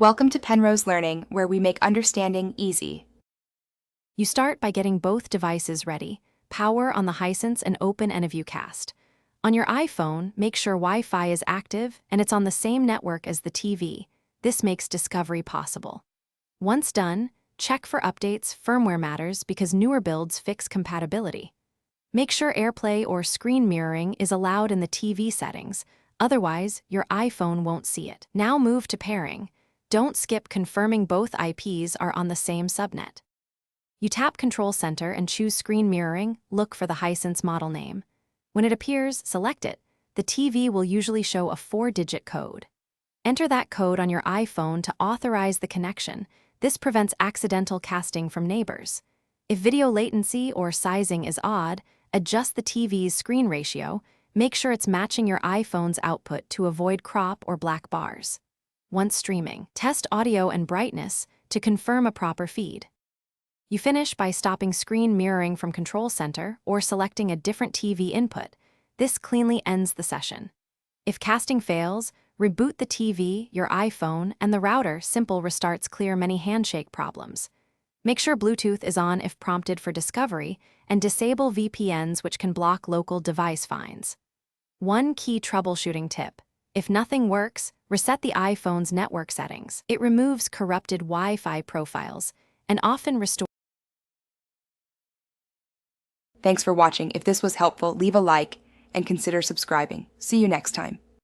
Welcome to Penrose Learning, where we make understanding easy. You start by getting both devices ready, power on the Hisense and Open Anyview Cast. On your iPhone, make sure Wi-Fi is active and it's on the same network as the TV. This makes discovery possible. Once done, check for updates. Firmware matters because newer builds fix compatibility. Make sure AirPlay or screen mirroring is allowed in the TV settings, otherwise your iPhone won't see it. Now move to pairing. Don't skip confirming both IPs are on the same subnet. You tap Control Center and choose Screen Mirroring. Look for the Hisense model name. When it appears, select it. The TV will usually show a 4-digit code. Enter that code on your iPhone to authorize the connection. This prevents accidental casting from neighbors. If video latency or sizing is odd, adjust the TV's screen ratio. Make sure it's matching your iPhone's output to avoid crop or black bars. Once streaming, test audio and brightness to confirm a proper feed. You finish by stopping screen mirroring from Control Center or selecting a different TV input. This cleanly ends the session. If casting fails, reboot the TV, your iPhone, and the router. Simple restarts clear many handshake problems. Make sure Bluetooth is on if prompted for discovery, and disable VPNs, which can block local device finds. One key troubleshooting tip. If nothing works, reset the iPhone's network settings. It removes corrupted Wi-Fi profiles and often restores. Thanks for watching. If this was helpful, leave a like and consider subscribing. See you next time.